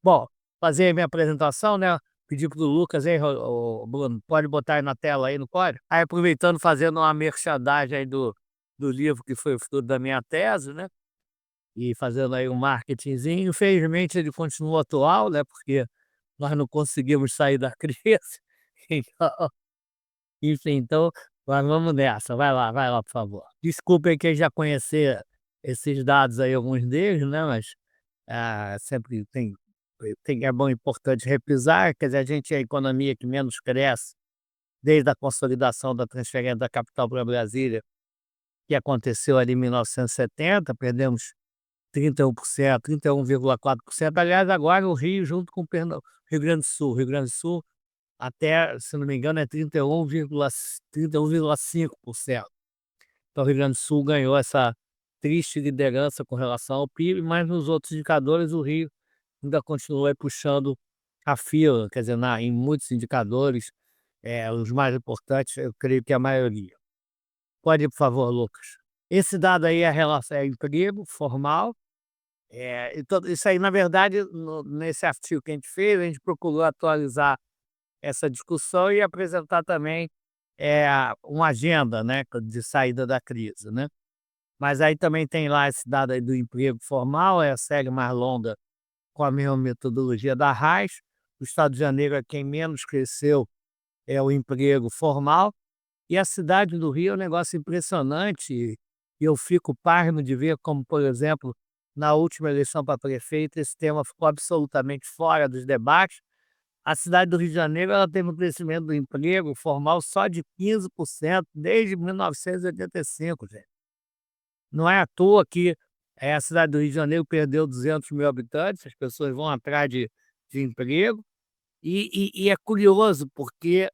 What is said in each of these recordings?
Bom, fazer a minha apresentação, né, pedir para o Lucas aí, Bruno, pode botar aí na tela aí, não pode? Aí aproveitando, fazendo uma merchandising aí do livro que foi o fruto da minha tese, né, e fazendo aí um marketingzinho. Infelizmente ele continua atual, né, porque nós não conseguimos sair da crise, então, enfim, então, mas vamos nessa, vai lá, por favor. Desculpa aí quem já conhecer esses dados aí, alguns deles, né, mas sempre é bom, importante repisar, quer dizer, a gente é a economia que menos cresce desde a consolidação da transferência da capital para Brasília, que aconteceu ali em 1970, perdemos 31%, 31,4%. Aliás, agora o Rio junto com o Rio Grande do Sul até, se não me engano, é 31,5%. Então o Rio Grande do Sul ganhou essa triste liderança com relação ao PIB, mas nos outros indicadores o Rio ainda continua aí puxando a fila, quer dizer, em muitos indicadores, os mais importantes, eu creio que a maioria. Pode ir, por favor, Lucas. Esse dado aí é relação é emprego formal, e isso aí, na verdade, nesse artigo que a gente fez, a gente procurou atualizar essa discussão e apresentar também, uma agenda, né, de saída da crise, né. Mas aí também tem lá esse dado aí do emprego formal, é a série mais longa com a mesma metodologia da RAIS. O estado de Janeiro é quem menos cresceu, é o emprego formal, e a cidade do Rio é um negócio impressionante, e eu fico pasmo de ver como, por exemplo, na última eleição para prefeito, esse tema ficou absolutamente fora dos debates. A cidade do Rio de Janeiro, ela teve um crescimento do emprego formal só de 15% desde 1985, gente. Não é à toa que, a cidade do Rio de Janeiro perdeu 200.000 habitantes, as pessoas vão atrás de emprego, e é curioso, porque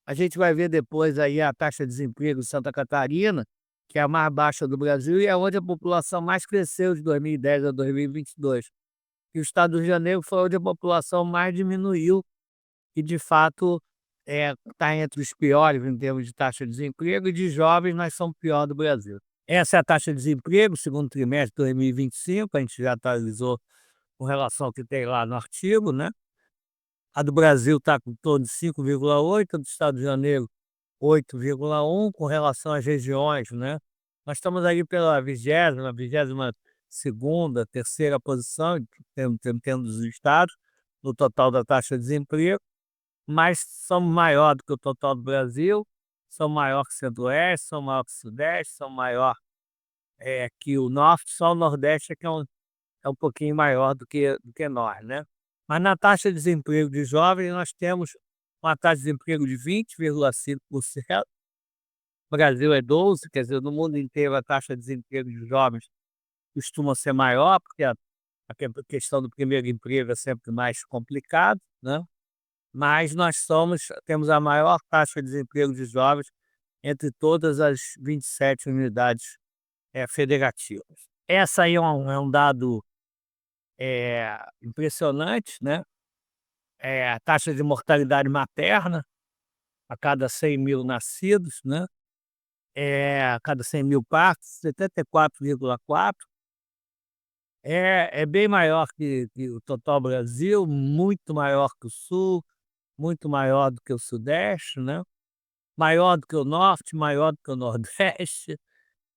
a gente vai ver depois aí a taxa de desemprego em Santa Catarina, que é a mais baixa do Brasil e é onde a população mais cresceu de 2010 a 2022. E o estado do Rio de Janeiro foi onde a população mais diminuiu e, de fato, está entre os piores em termos de taxa de desemprego, e de jovens nós somos o pior do Brasil. Essa é a taxa de desemprego, segundo trimestre de 2025, a gente já atualizou com relação ao que tem lá no artigo, né. A do Brasil está com torno de 5,8, a do estado de Janeiro 8,1, com relação às regiões, né. Nós estamos ali pela 22ª, terceira posição, tendo os estados, no total da taxa de desemprego, mas somos maior do que o total do Brasil, somos maior que o Centro-Oeste, somos maior que o Sudeste, somos maior, que o Norte, só o Nordeste é que é um pouquinho maior do que nós, né. Mas na taxa de desemprego de jovens, nós temos uma taxa de desemprego de 20,5%, o Brasil é 12%, quer dizer, no mundo inteiro a taxa de desemprego de jovens costuma ser maior, porque a questão do primeiro emprego é sempre mais complicado, né, mas nós temos a maior taxa de desemprego de jovens entre todas as 27 unidades, federativas. Essa aí é um dado, impressionante, né. A taxa de mortalidade materna a cada 100.000 nascidos, né, a cada 100.000 partos, 74,4. É bem maior que o total Brasil, muito maior que o Sul, muito maior do que o Sudeste, né, maior do que o Norte, maior do que o Nordeste.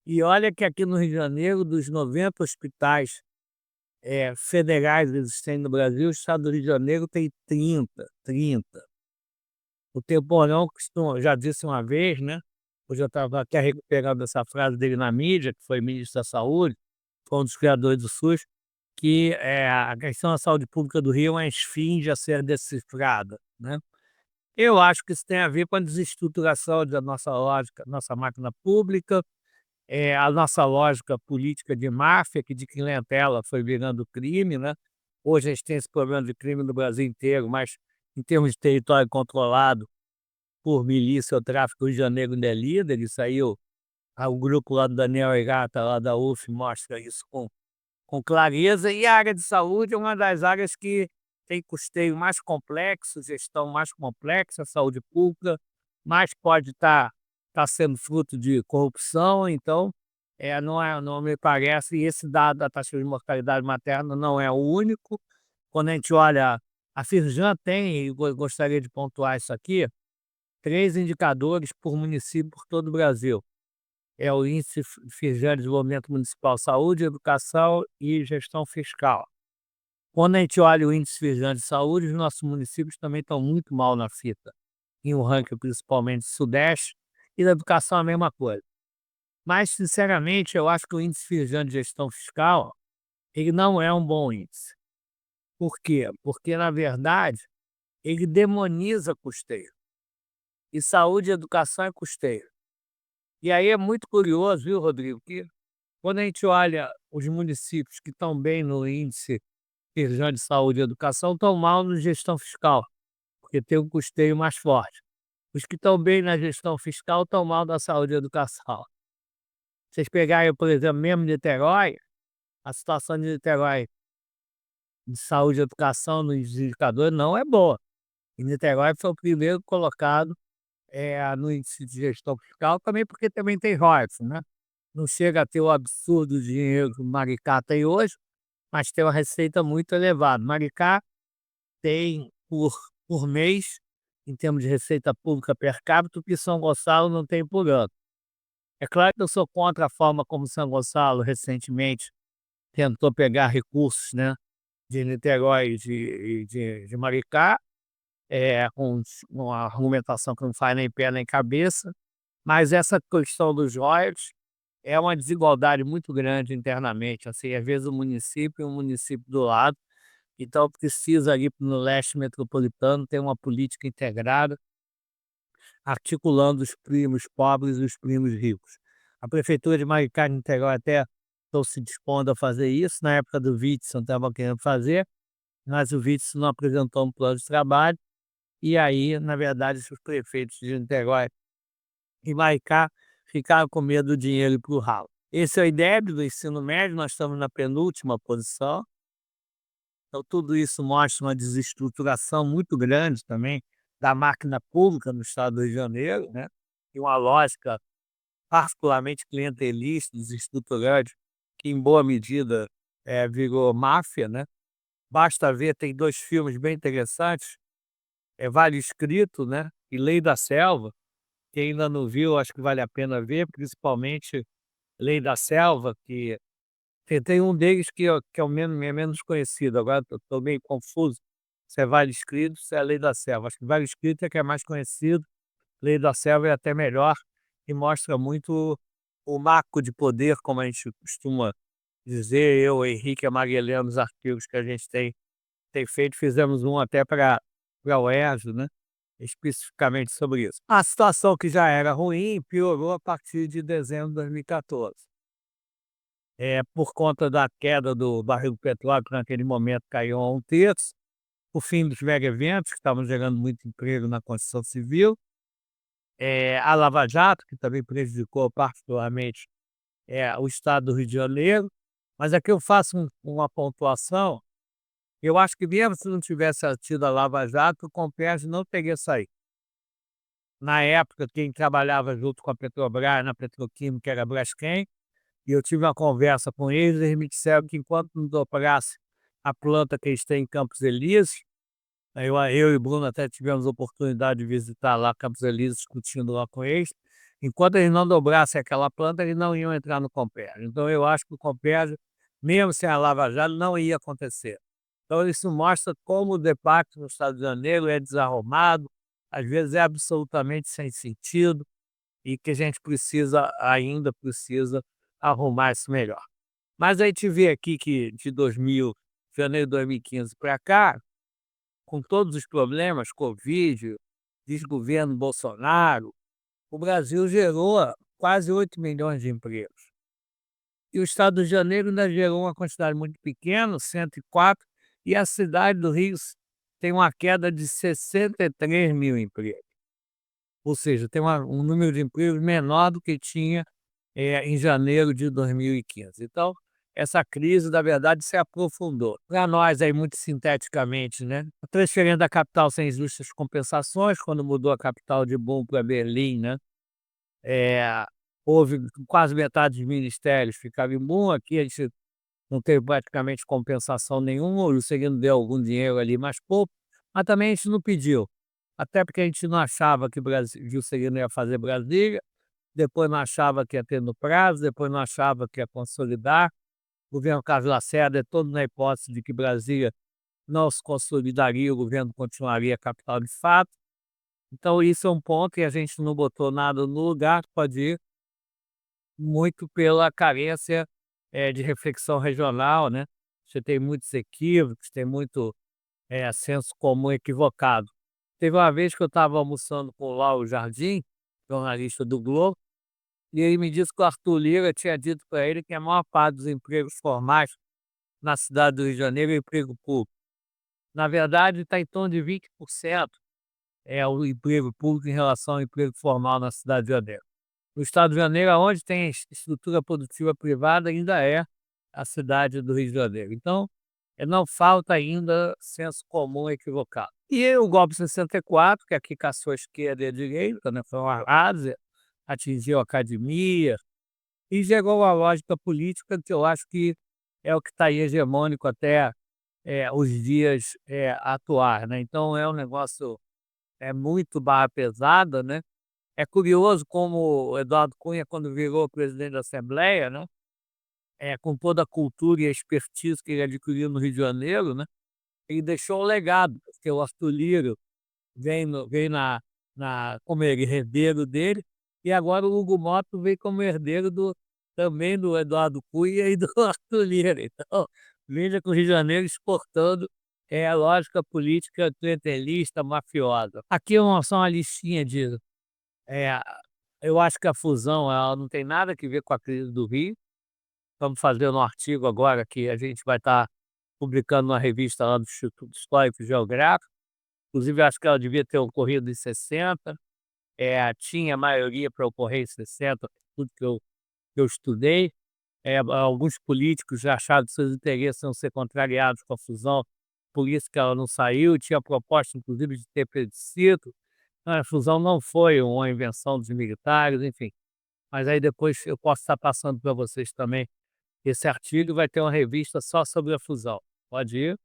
E olha que aqui no Rio de Janeiro, dos 90 hospitais, federais existentes no Brasil, o estado do Rio de Janeiro tem 30. O Temporão costuma já disse uma vez, né, hoje eu estava até recuperando essa frase dele na mídia, que foi ministro da saúde, foi um dos criadores do SUS, que, a questão da saúde pública do Rio é uma esfinge a ser decifrada, né. Eu acho que isso tem a ver com a desestruturação da nossa lógica, nossa máquina pública, a nossa lógica política de máfia, que de clientela foi virando crime, né. Hoje a gente tem esse problema de crime no Brasil inteiro, mas em termos de território controlado por milícia ou tráfico, o Rio de Janeiro ainda é líder. Isso aí o grupo lá do Daniel Hirata, lá da UF, mostra isso com clareza. E a área de saúde é uma das áreas que tem custeio mais complexo, gestão mais complexa, a saúde pública, mas pode estar sendo fruto de corrupção. Então, não me parece, e esse dado da taxa de mortalidade materna não é o único. Quando a gente olha, a Firjan tem, e gostaria de pontuar isso aqui, 3 indicadores por município por todo o Brasil. É o índice Firjan de Desenvolvimento Municipal, Saúde, Educação e Gestão Fiscal. Quando a gente olha o índice Firjan de saúde, os nossos municípios também estão muito mal na fita, em um ranking principalmente sudeste, e na educação a mesma coisa. Mas, sinceramente, eu acho que o índice Firjan de gestão fiscal, ele não é um bom índice. Por quê? Porque, na verdade, ele demoniza custeio. E saúde e educação é custeio. E aí é muito curioso, viu, Rodrigo, que quando a gente olha os municípios que estão bem no índice Firjan de saúde e educação, estão mal na gestão fiscal, porque tem um custeio mais forte. Os que estão bem na gestão fiscal estão mal na saúde e educação. Vocês pegarem, por exemplo, mesmo Niterói, a situação de Niterói de saúde e educação nos indicadores não é boa. E Niterói foi o primeiro colocado no índice de gestão fiscal, também porque também tem royalties, né? Não chega a ter o absurdo dinheiro que o Maricá tem hoje, mas tem uma receita muito elevada. Maricá tem por mês, em termos de receita pública per capita, o que São Gonçalo não tem por ano. É claro que eu sou contra a forma como São Gonçalo recentemente tentou pegar recursos, né, de Niterói e de Maricá, com uma argumentação que não faz nem pé nem cabeça, mas essa questão dos royalties é uma desigualdade muito grande internamente, assim, às vezes o município e um município do lado, então precisa ali no leste metropolitano ter uma política integrada, articulando os primos pobres e os primos ricos. A prefeitura de Maricá e Niterói até estão se dispondo a fazer isso, na época do Witzel estava querendo fazer, mas o Witzel não apresentou um plano de trabalho, e aí, na verdade, os prefeitos de Niterói e Maricá ficaram com medo do dinheiro ir para o ralo. Esse é o IDEB do ensino médio, nós estamos na penúltima posição, então tudo isso mostra uma desestruturação muito grande também da máquina pública no estado do Rio de Janeiro, né, e uma lógica particularmente clientelista, desestruturante, que em boa medida, virou máfia, né. Basta ver, tem 2 filmes bem interessantes, Vale Escrito, né, e Lei da Selva. Quem ainda não viu, acho que vale a pena ver, principalmente Lei da Selva, que tem um deles que é o menos conhecido, agora estou meio confuso, se é Vale Escrito, se é Lei da Selva. Acho que Vale Escrito é que é mais conhecido, Lei da Selva é até melhor, e mostra muito o marco de poder, como a gente costuma dizer, eu, o Henrique e a Maria Helena, nos artigos que a gente tem feito, fizemos um até para a UERJ, né, especificamente sobre isso. A situação que já era ruim piorou a partir de dezembro de 2014. Por conta da queda do barril do petróleo, que naquele momento caiu a 1/3, o fim dos mega eventos, que estavam gerando muito emprego na construção civil, a Lava Jato, que também prejudicou particularmente, o estado do Rio de Janeiro, mas aqui eu faço uma pontuação. Eu acho que mesmo se não tivesse tido a Lava Jato, o Comperj não teria saído. Na época, quem trabalhava junto com a Petrobras, na Petroquímica, era a Braskem, e eu tive uma conversa com eles me disseram que enquanto não dobrasse a planta que eles têm em Campos Elíseos, eu e o Bruno até tivemos a oportunidade de visitar lá Campos Elíseos, discutindo lá com eles, enquanto eles não dobrassem aquela planta, eles não iam entrar no Comperj. Então eu acho que o Comperj, mesmo sem a Lava Jato, não ia acontecer. Então isso mostra como o debate no estado de Janeiro é desarrumado, às vezes é absolutamente sem sentido, e que a gente ainda precisa arrumar isso melhor. Mas a gente vê aqui que de janeiro de 2015 para cá, com todos os problemas, Covid, desgoverno Bolsonaro, o Brasil gerou quase 8 milhões de empregos. E o estado do Rio de Janeiro ainda gerou uma quantidade muito pequena, 104, e a cidade do Rio tem uma queda de 63 mil empregos. Ou seja, tem um número de empregos menor do que tinha em janeiro de 2015. Então, essa crise, na verdade, se aprofundou. Para nós, aí, muito sinteticamente, né, a transferência da capital sem justas compensações, quando mudou a capital de Bonn para Berlim, né, houve quase metade dos ministérios ficaram em boom, aqui a gente não teve praticamente compensação nenhuma, o Juscelino deu algum dinheiro ali, mas pouco, mas também a gente não pediu, até porque a gente não achava que Juscelino ia fazer Brasília, depois não achava que ia ter no prazo, depois não achava que ia consolidar. O governo Carlos Lacerda é todo na hipótese de que Brasília não se consolidaria, o governo continuaria capital de fato. Então isso é um ponto e a gente não botou nada no lugar, pode ir muito pela carência, de reflexão regional, né. Você tem muitos equívocos, tem muito, senso comum equivocado. Teve uma vez que eu estava almoçando com o Lauro Jardim, jornalista do Globo, e ele me disse que o Arthur Lira tinha dito para ele que a maior parte dos empregos formais na cidade do Rio de Janeiro é emprego público. Na verdade, está em torno de 20% é o emprego público em relação ao emprego formal na cidade de Janeiro. No estado de Janeiro, aonde tem estrutura produtiva privada, ainda é a cidade do Rio de Janeiro. Então, não falta ainda senso comum equivocado. E o golpe de 64, que aqui caçou a esquerda e a direita, né, foi uma arrasia, atingiu a academia e gerou uma lógica política que eu acho que é o que está aí hegemônico até os dias atuais, né? Então é um negócio muito barra pesada, né? É curioso como o Eduardo Cunha, quando virou presidente da Assembleia, né, com toda a cultura e a expertise que ele adquiriu no Rio de Janeiro, né, ele deixou um legado, porque o Arthur Lira vem como herdeiro dele, e agora o Hugo Motta vem como herdeiro também do Eduardo Cunha e do Arthur Lira. Então, veja que o Rio de Janeiro exportando a lógica política clientelista, mafiosa. Aqui é só uma listinha de é, eu acho que a fusão ela não tem nada que ver com a crise do Rio. Estamos fazendo um artigo agora que a gente vai estar publicando numa revista lá do Instituto Histórico e Geográfico. Inclusive, acho que ela devia ter ocorrido em 60. Tinha maioria para ocorrer em 60, tudo que eu estudei. Alguns políticos já acharam que seus interesses iam ser contrariados com a fusão, por isso que ela não saiu. Tinha proposta, inclusive, de ter plebiscito. A fusão não foi uma invenção dos militares, enfim. Mas aí depois eu posso estar passando para vocês também esse artigo, vai ter uma revista só sobre a fusão. Pode ir.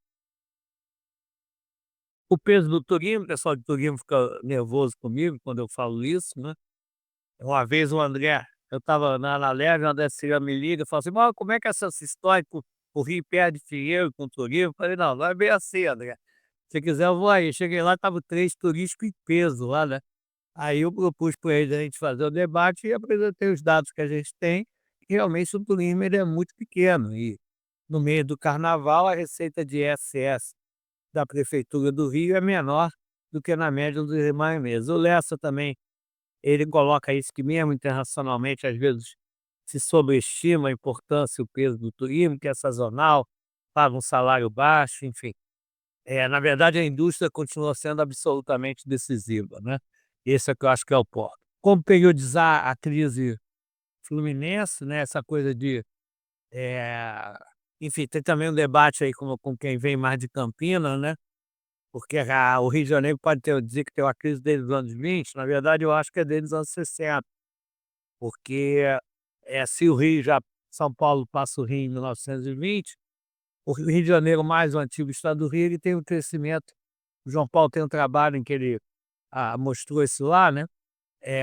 O peso do turismo, o pessoal de turismo fica nervoso comigo quando eu falo isso, né. Uma vez o André eu estava na Leve, o André Silva me liga e fala assim: "Mas como é que é essa história que o Rio perde dinheiro com o turismo?" Eu falei: "Não, não é bem assim, André. Se quiser eu vou aí." Cheguei lá, estava o três turístico em peso lá, né. Aí eu propus para eles a gente fazer o debate e apresentei os dados que a gente tem, e realmente o turismo ele é muito pequeno e no meio do carnaval a receita de ISS da prefeitura do Rio é menor do que na média dos demais meses. O Lessa também, ele coloca isso que mesmo internacionalmente às vezes se sobreestima a importância e o peso do turismo, que é sazonal, paga um salário baixo, enfim. Na verdade a indústria continua sendo absolutamente decisiva, né. Esse é que eu acho que é o ponto. Como periodizar a crise fluminense, né, essa coisa de, eh, enfim, tem também um debate aí com quem vem mais de Campinas, né, porque o Rio de Janeiro pode dizer que tem uma crise desde os anos 20, na verdade eu acho que é desde os anos 60, porque, se o Rio já São Paulo passa o Rio em 1920, o Rio de Janeiro mais o antigo estado do Rio, ele tem um crescimento. O João Paulo tem um trabalho em que ele, mostrou isso lá, né.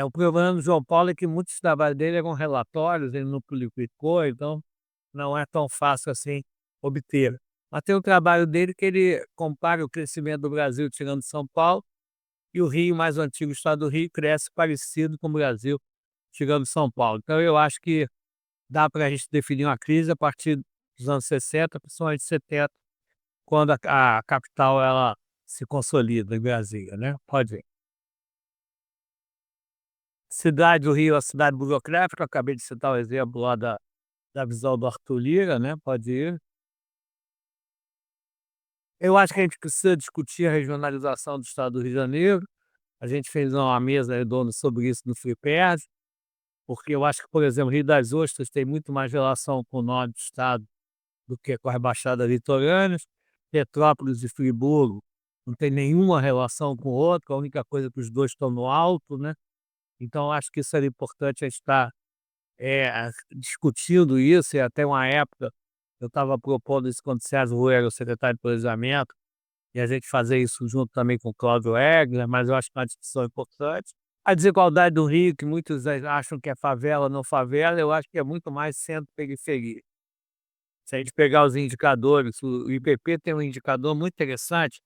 O problema do João Paulo é que muitos trabalhos dele eram relatórios, ele não publicou, então não é tão fácil assim obter. Mas tem o trabalho dele que ele compara o crescimento do Brasil tirando São Paulo, e o Rio, mais o antigo estado do Rio, cresce parecido com o Brasil tirando São Paulo. Então eu acho que dá para a gente definir uma crise a partir dos anos 60, principalmente 70, quando a capital ela se consolida em Brasília, né. Pode ir. Cidade do Rio, a cidade burocrática, eu acabei de citar o exemplo lá da visão do Arthur Lira, né, pode ir. Eu acho que a gente precisa discutir a regionalização do estado do Rio de Janeiro, a gente fez uma mesa redonda sobre isso no FreePERD, porque eu acho que, por exemplo, Rio das Ostras tem muito mais relação com o norte do estado do que com as baixadas litorâneas. Petrópolis e Friburgo não tem nenhuma relação com o outro, a única coisa é que os 2 estão no alto, né, então acho que isso era importante a gente estar discutindo isso, e até uma época eu estava propondo isso quando o Sérgio Rui era o secretário de planejamento, e a gente fazer isso junto também com o Cláudio Egler, mas eu acho que é uma discussão importante. A desigualdade do Rio, que muitos acham que é favela, não favela, eu acho que é muito mais centro-periferia. Se a gente pegar os indicadores, o IPP tem um indicador muito interessante,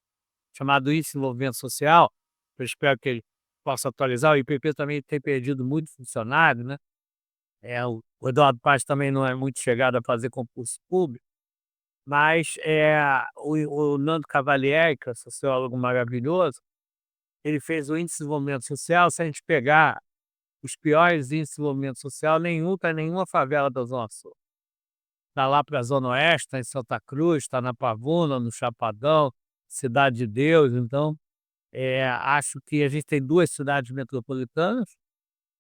chamado Índice de Desenvolvimento Social, eu espero que ele possa atualizar. O IPP também tem perdido muito funcionário, né? O Eduardo Paes também não é muito chegado a fazer concurso público, mas o Nando Cavalieri, que é um sociólogo maravilhoso, ele fez o Índice de Desenvolvimento Social. Se a gente pegar os piores índices de desenvolvimento social, nenhum está em nenhuma favela da Zona Sul. Está lá para a Zona Oeste, está em Santa Cruz, está na Pavuna, no Chapadão, Cidade de Deus. Então, acho que a gente tem duas cidades metropolitanas,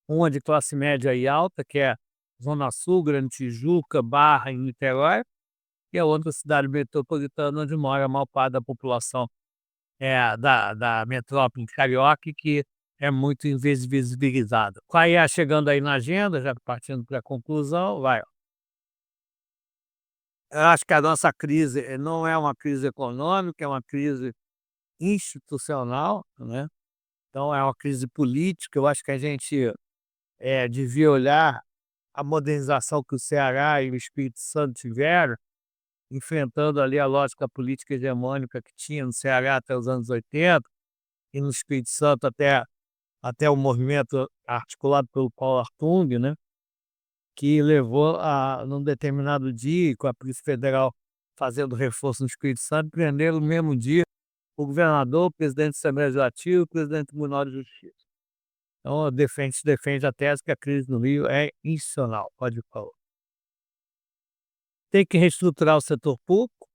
uma de classe média e alta, que é Zona Sul, Grande Tijuca, Barra e Niterói, e a outra cidade metropolitana onde mora a maior parte da população da metrópole carioca, que é muito invisibilizada. Aí, chegando aí na agenda, já partindo para a conclusão, vai. Eu acho que a nossa crise não é uma crise econômica, é uma crise institucional, né? Então é uma crise política. Eu acho que a gente devia olhar a modernização que o Ceará e o Espírito Santo tiveram, enfrentando ali a lógica política hegemônica que tinha no Ceará até os anos 80 e no Espírito Santo até o movimento articulado pelo Paulo Artung, né, que levou a, num determinado dia, com a Polícia Federal fazendo reforço no Espírito Santo, prenderam no mesmo dia o governador, o presidente da Assembleia Legislativa e o presidente do Tribunal de Justiça. Então, defende a tese que a crise no Rio é institucional. Pode falar. Tem que reestruturar o setor público.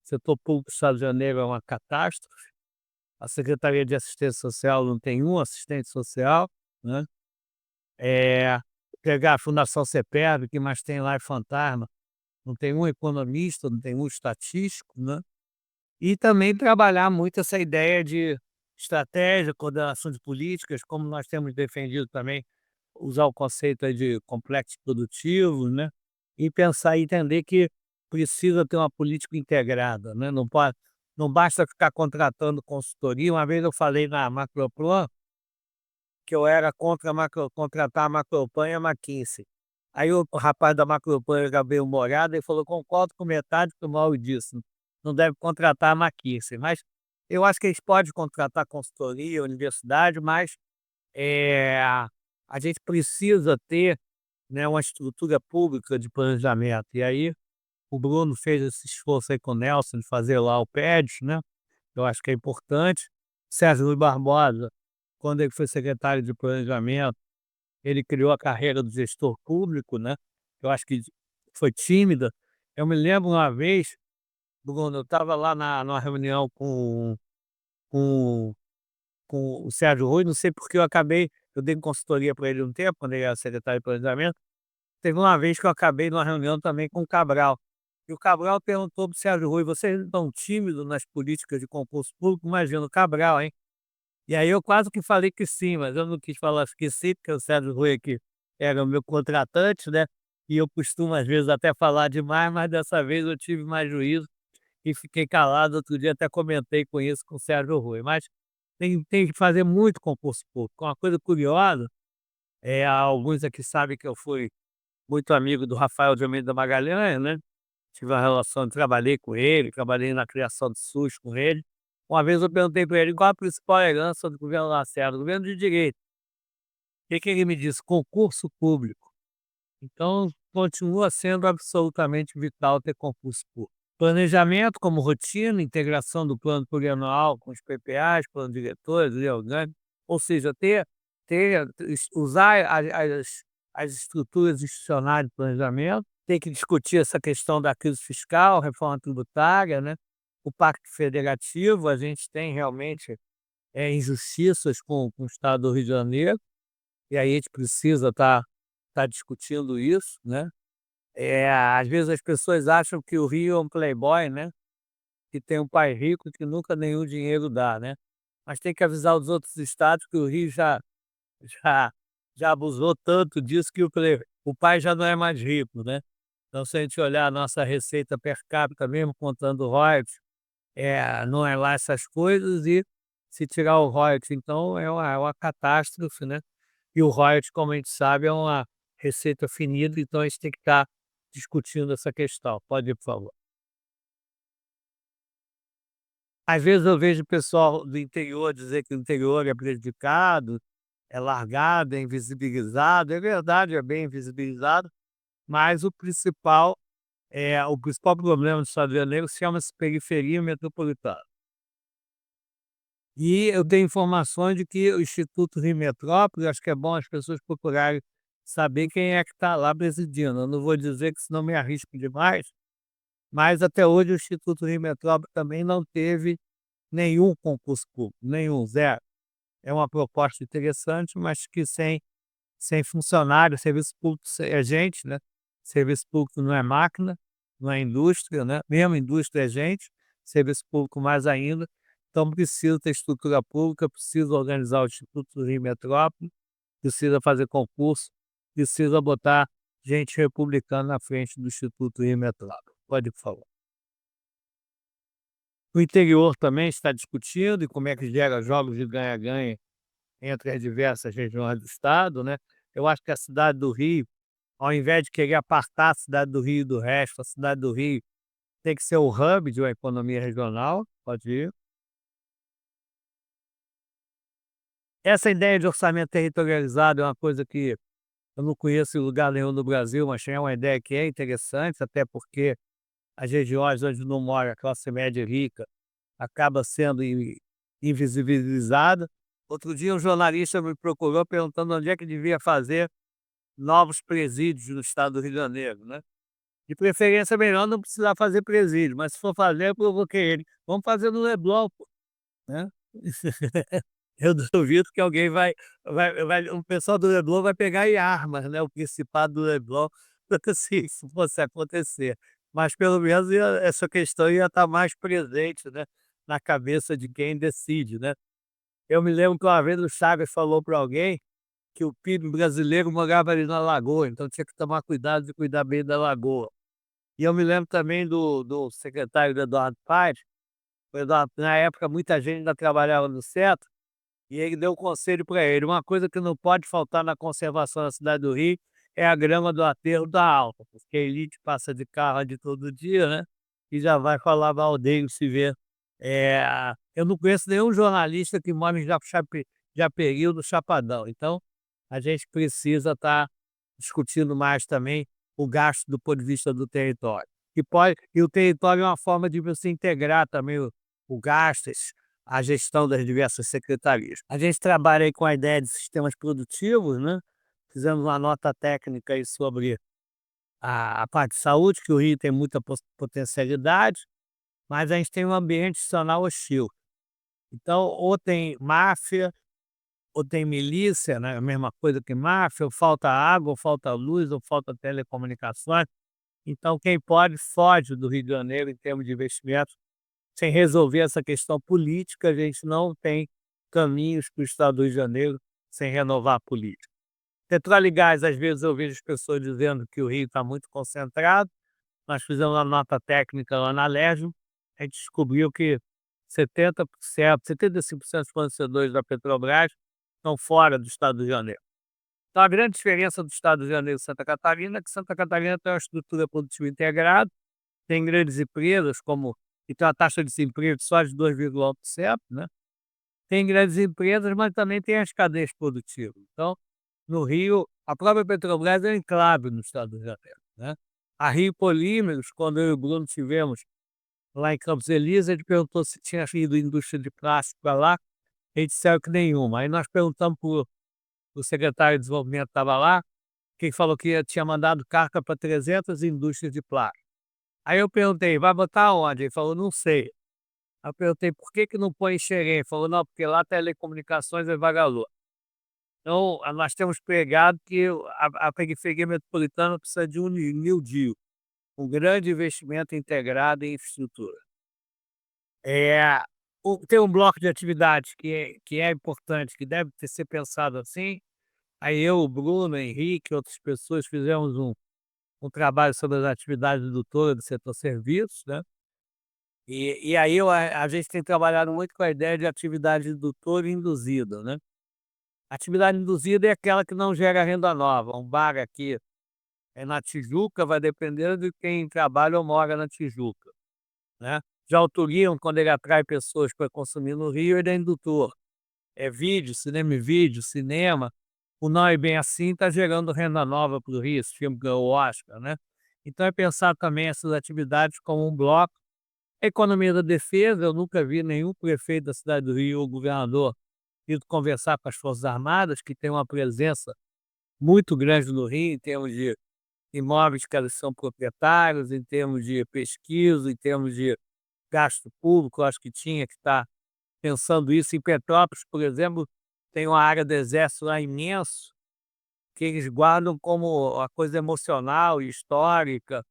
O setor público do Estado de Janeiro é uma catástrofe. A Secretaria de Assistência Social não tem um assistente social, né? É, pegar a Fundação CEPERB, que mais tem lá é fantasma, não tem um economista, não tem um estatístico, né? E também trabalhar muito essa ideia de estratégia, coordenação de políticas, como nós temos defendido também, usar o conceito aí de complexo produtivo, né? E pensar e entender que precisa ter uma política integrada, né? Não basta ficar contratando consultoria. Uma vez eu falei na Macroplan que eu era contra contratar a Macroplan e a McKinsey. Aí o rapaz da Macroplan era bem humorado e falou: "Concordo com metade do que o Mauro disse, não deve contratar a McKinsey". Mas eu acho que eles podem contratar consultoria, universidade, mas eh, a gente precisa ter, né, uma estrutura pública de planejamento. E aí o Bruno fez esse esforço aí com o Nelson de fazer lá o PEDES, né, eu acho que é importante. Sérgio Luiz Barbosa, quando ele foi secretário de planejamento, ele criou a carreira do gestor público, né, eu acho que foi tímida. Eu me lembro uma vez, Bruno, eu estava lá numa reunião com com o Sérgio Rui, não sei porque eu dei consultoria para ele um tempo, quando ele era secretário de planejamento. Teve uma vez que eu acabei numa reunião também com o Cabral, e o Cabral perguntou para o Sérgio Rui: "Vocês não estão tímidos nas políticas de concurso público?". Imagina, o Cabral, hein. E aí eu quase que falei que sim, mas eu não quis falar que sim, porque o Sérgio Rui aqui era o meu contratante, né, e eu costumo às vezes até falar demais, mas dessa vez eu tive mais juízo e fiquei calado. Outro dia até comentei com isso com o Sérgio Rui. Mas tem que fazer muito concurso público. Uma coisa curiosa, alguns aqui sabem que eu fui muito amigo do Rafael de Almeida Magalhães, né, tive uma relação, trabalhei com ele, trabalhei na criação do SUS com ele. Uma vez eu perguntei para ele qual a principal herança do governo Lacerda, governo de direita. Que ele me disse? Concurso público. Então continua sendo absolutamente vital ter concurso público. Planejamento como rotina, integração do plano plurianual com os PPAs, plano diretores, lei orgânica, ou seja, usar as estruturas institucionais de planejamento. Tem que discutir essa questão da crise fiscal, reforma tributária, né? O Pacto Federativo. A gente tem realmente injustiças com o Estado do Rio de Janeiro, e aí a gente precisa tá discutindo isso, né? Às vezes as pessoas acham que o Rio é um playboy, né, que tem um pai rico que nunca nenhum dinheiro dá, né. Mas tem que avisar os outros estados que o Rio já já abusou tanto disso que o pai já não é mais rico, né. Então se a gente olhar a nossa receita per capita mesmo contando royalties, não é lá essas coisas e se tirar o royalties então é uma catástrofe, né. E o royalties como a gente sabe é uma receita finita, então a gente tem que estar discutindo essa questão. Pode ir, por favor. Às vezes eu vejo o pessoal do interior dizer que o interior é prejudicado, é largado, é invisibilizado. É verdade, é bem invisibilizado, mas o principal problema do Estado do Rio de Janeiro chama-se periferia metropolitana. E eu tenho informações de que o Instituto Rio Metrópole, acho que é bom as pessoas procurarem saber quem é que está lá presidindo. Eu não vou dizer que senão me arrisco demais, mas até hoje o Instituto Rio Metrópole também não teve nenhum concurso público, nenhum, zero. É uma proposta interessante, mas que sem funcionário, serviço público é gente, né, serviço público não é máquina, não é indústria, né, mesmo indústria é gente, serviço público mais ainda, então precisa ter estrutura pública, precisa organizar o Instituto do Rio Metrópole, precisa fazer concurso, precisa botar gente republicana na frente do Instituto Rio Metrópole. Pode falar. O interior também está discutindo e como é que gera jogos de ganha-ganha entre as diversas regiões do estado, né. Eu acho que a cidade do Rio, ao invés de querer apartar a cidade do Rio do resto, a cidade do Rio tem que ser o hub de uma economia regional, pode ir. Essa ideia de orçamento territorializado é uma coisa que eu não conheço em lugar nenhum no Brasil, mas é uma ideia que é interessante, até porque as regiões onde não mora a classe média rica acaba sendo invisibilizada. Outro dia um jornalista me procurou perguntando onde é que devia fazer novos presídios no estado do Rio de Janeiro, né. De preferência é melhor não precisar fazer presídio, mas se for fazer eu provoquei ele: "Vamos fazer no Leblon pô", né. Eu duvido que alguém vai o pessoal do Leblon vai pegar em armas, né, o Principado do Leblon, se isso fosse acontecer. Mas pelo menos essa questão ia estar mais presente, né, na cabeça de quem decide, né. Eu me lembro que uma vez o Chaves falou para alguém que o PIB brasileiro morava ali na lagoa, então tinha que tomar cuidado de cuidar bem da lagoa. E eu me lembro também do secretário do Eduardo Paes, o Eduardo na época muita gente ainda trabalhava no centro, e ele deu um conselho para ele: "Uma coisa que não pode faltar na conservação da cidade do Rio é a grama do aterro da Alta, porque a elite passa de carro ali todo dia, né, e já vai falar mal dele se vê". Eu não conheço nenhum jornalista que mora em Japeri ou no Chapadão, então a gente precisa estar discutindo mais também o gasto do ponto de vista do território. E o território é uma forma de você integrar também o gastos, a gestão das diversas secretarias. A gente trabalha aí com a ideia de sistemas produtivos, né, fizemos uma nota técnica aí sobre a parte de saúde, que o Rio tem muita potencialidade, mas a gente tem um ambiente institucional hostil. Então ou tem máfia, ou tem milícia, né, a mesma coisa que máfia, ou falta água, ou falta luz, ou falta telecomunicações. Então quem pode foge do Rio de Janeiro em termos de investimentos. Sem resolver essa questão política, a gente não tem caminhos para o estado do Rio de Janeiro sem renovar a política. Petróleo e gás, às vezes eu vejo as pessoas dizendo que o Rio está muito concentrado. Nós fizemos uma nota técnica lá na Alerj, a gente descobriu que 70%, 75% dos fornecedores da Petrobras estão fora do estado do Rio de Janeiro. Então a grande diferença do estado do Rio de Janeiro e Santa Catarina é que Santa Catarina tem uma estrutura produtiva integrada, tem grandes empresas e tem uma taxa de desemprego só de 2,1%, né. Tem grandes empresas, mas também tem as cadeias produtivas. Então, no Rio, a própria Petrobras é um enclave no estado do Rio de Janeiro, né. A Rio Polímeros, quando eu e o Bruno estivemos lá em Campos Elíseos, ele perguntou se tinha ido indústria de plástico para lá, eles disseram que nenhuma. Aí nós perguntamos para o secretário de desenvolvimento que estava lá, que falou que tinha mandado carta para 300 indústrias de plástico. Aí eu perguntei: "Vai botar onde?" Ele falou: "Não sei". Aí eu perguntei: "Por que que não põe em Xerém?" Ele falou: "Não, porque lá telecomunicações é vagaroso". Então, nós temos pregado que a periferia metropolitana precisa de um New Deal, um grande investimento integrado em infraestrutura. É, tem um bloco de atividades que é importante, que deve ser pensado assim, Aí eu, o Bruno, o Henrique, outras pessoas fizemos um trabalho sobre as atividades indutoras do setor serviços, né, e aí a gente tem trabalhado muito com a ideia de atividade indutora e induzida, né. Atividade induzida é aquela que não gera renda nova. Um bar aqui, na Tijuca, vai depender de quem trabalha ou mora na Tijuca, né. Já o turismo, quando ele atrai pessoas para consumir no Rio, ele é indutor. É vídeo, cinema e vídeo, cinema. O Não É Bem Assim está gerando renda nova para o Rio, esse filme ganhou o Oscar, né. Então é pensar também essas atividades como um bloco. A economia da defesa, eu nunca vi nenhum prefeito da cidade do Rio ou governador ido conversar com as Forças Armadas, que tem uma presença muito grande no Rio, em termos de imóveis que elas são proprietários, em termos de pesquisa, em termos de gasto público. Eu acho que tinha que estar pensando isso. Em Petrópolis, por exemplo, tem uma área do exército lá imenso, que eles guardam como a coisa emocional e histórica,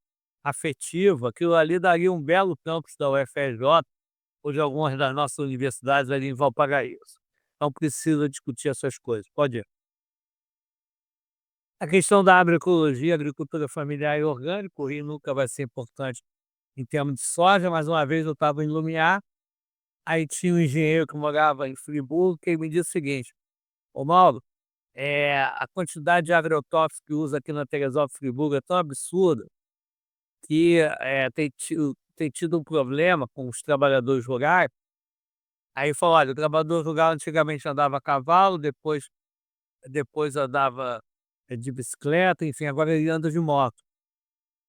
afetiva. Aquilo ali daria um belo campus da UFRJ ou de algumas das nossas universidades ali em Valparaíso. Então precisa discutir essas coisas. Pode ir. A questão da agroecologia, agricultura familiar e orgânica. O Rio nunca vai ser importante em termos de soja. Mais uma vez eu estava em Lumiar, aí tinha um engenheiro que morava em Friburgo, que ele me disse o seguinte: "Ô Mauro, a quantidade de agrotóxicos que usa aqui na Teresópolis, Friburgo, é tão absurda que, tem tido um problema com os trabalhadores rurais". Aí ele falou: "Olha, o trabalhador rural antigamente andava a cavalo, depois andava, de bicicleta, enfim, agora ele anda de moto.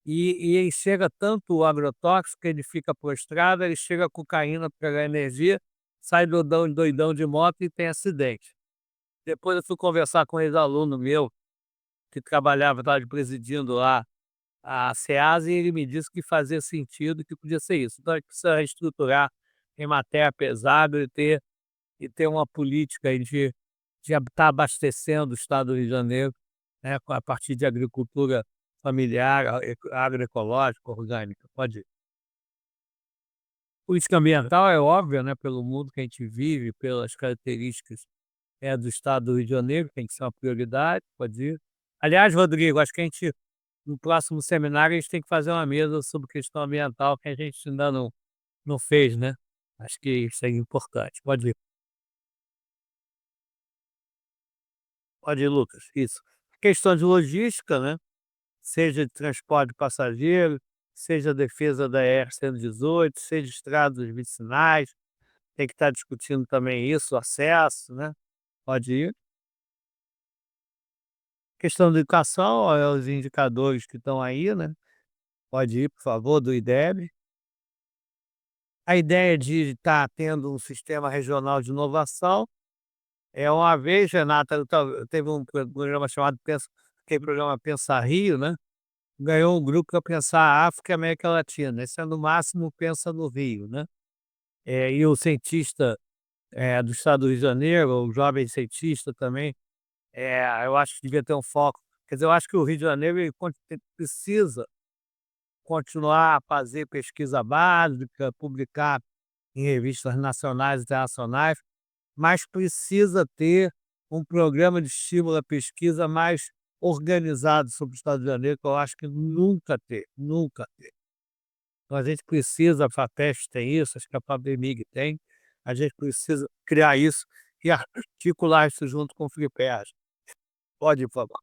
E ele chega tanto o agrotóxico que ele fica prostrado, ele chega a cocaína para pegar energia, sai doidão doidão de moto e tem acidente". Depois eu fui conversar com um ex-aluno meu que trabalhava, estava presidindo lá a SEASA, e ele me disse que fazia sentido, que podia ser isso. Então a gente precisa reestruturar em matéria pesada e ter uma política aí de estar abastecendo o estado do Rio de Janeiro, né, a partir de agricultura familiar, agroecológica, orgânica. Pode ir. Política ambiental é óbvia, né, pelo mundo que a gente vive, pelas características, do estado do Rio de Janeiro, tem que ser uma prioridade. Pode ir. Aliás, Rodrigo, acho que a gente, no próximo seminário, a gente tem que fazer uma mesa sobre questão ambiental, que a gente ainda não fez, né. Acho que isso é importante. Pode ir. Pode ir, Lucas. Isso. Questão de logística, né, seja de transporte de passageiro, seja a defesa da ER-118, seja estradas vicinais, tem que estar discutindo também isso, o acesso, né. Pode ir. Questão da educação, os indicadores que estão aí, né. Pode ir, por favor, do IDEB. A ideia de estar tendo um sistema regional de inovação. Uma vez, Renata, teve um programa chamado aquele programa Pensa Rio, né, ganhou um grupo para pensar a África e a América Latina. Esse é no máximo Pensa no Rio, né. E o cientista, do estado do Rio de Janeiro, o jovem cientista também, eu acho que devia ter um foco. Quer dizer, eu acho que o Rio de Janeiro ele precisa continuar a fazer pesquisa básica, publicar em revistas nacionais e internacionais, mas precisa ter um programa de estímulo à pesquisa mais organizado sobre o estado de Janeiro, que eu acho que nunca teve, nunca teve. Então a gente precisa, a FAPESP tem isso, acho que a FABEMIG tem, a gente precisa criar isso e articular isso junto com o FIPEAS. Pode ir, por favor.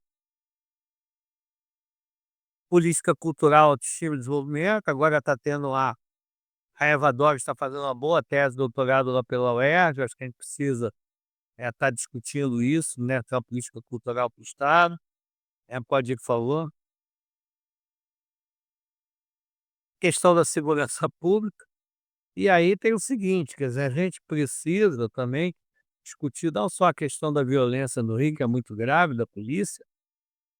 Política cultural, autoestima e desenvolvimento. Agora está tendo lá, a Eva Dora está fazendo uma boa tese de doutorado lá pela UERJ. Acho que a gente precisa estar discutindo isso, né, ter uma política cultural para o estado. Pode ir, por favor. Questão da segurança pública. E aí tem o seguinte, quer dizer, a gente precisa também discutir não só a questão da violência no Rio, que é muito grave, da polícia,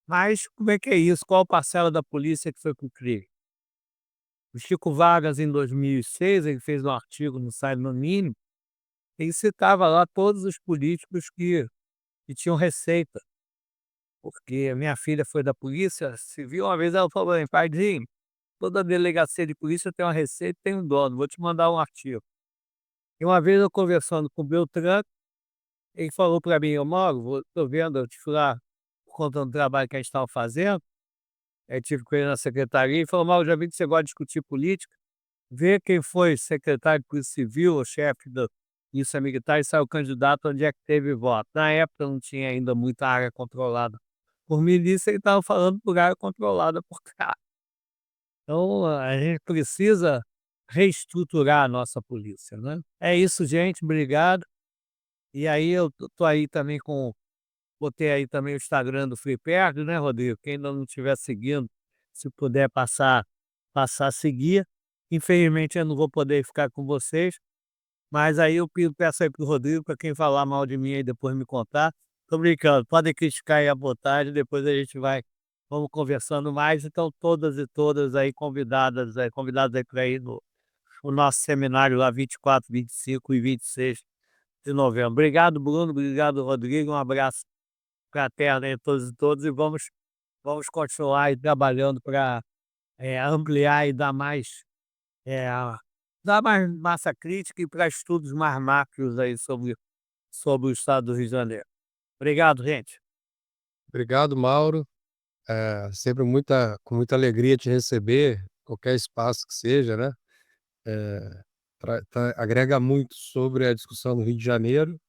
mas como é que é isso? Qual parcela da polícia que foi para o crime? O Chico Vargas, em 2006, ele fez um artigo no site No Mínimo, ele citava lá todos os políticos que tinham receita, porque a minha filha foi da polícia civil. Uma vez ela falou: "Bem, paizinho, toda delegacia de polícia tem uma receita e tem um dono, vou te mandar um artigo". E uma vez eu conversando com o Beltrán, ele falou para mim: "Ô Mauro, estou vendo, eu te fui lá conta do trabalho que a gente estava fazendo, aí tive com ele na secretaria e falou: "Mauro, já vi que você gosta de discutir política, vê quem foi secretário de Polícia Civil ou chefe da Polícia Militar e saiu candidato onde é que teve voto". Na época não tinha ainda muita área controlada por milícia, ele estava falando por área controlada por cara. Então a gente precisa reestruturar a nossa polícia, né. É isso, gente, obrigado. E aí eu tô aí também com botei aí também o Instagram do Free Perto, né, Rodrigo, quem ainda não estiver seguindo, se puder passar a seguir. Infelizmente eu não vou poder ficar com vocês, mas aí eu peço aí para o Rodrigo, para quem falar mal de mim aí depois me contar. Tô brincando, podem criticar aí à vontade, depois a gente vamos conversando mais. Então todas aí convidadas aí para ir no nosso seminário lá 24, 25 e 26 de novembro. Obrigado, Bruno, obrigado, Rodrigo, um abraço fraterno aí a todos e todas e vamos continuar aí trabalhando para ampliar e eh, dar mais massa crítica e para estudos mais macros aí sobre o estado do Rio de Janeiro. Obrigado, gente. Obrigado, Mauro. Sempre com muita alegria te receber, qualquer espaço que seja, né? Eh, agrega muito sobre a discussão do Rio de Janeiro.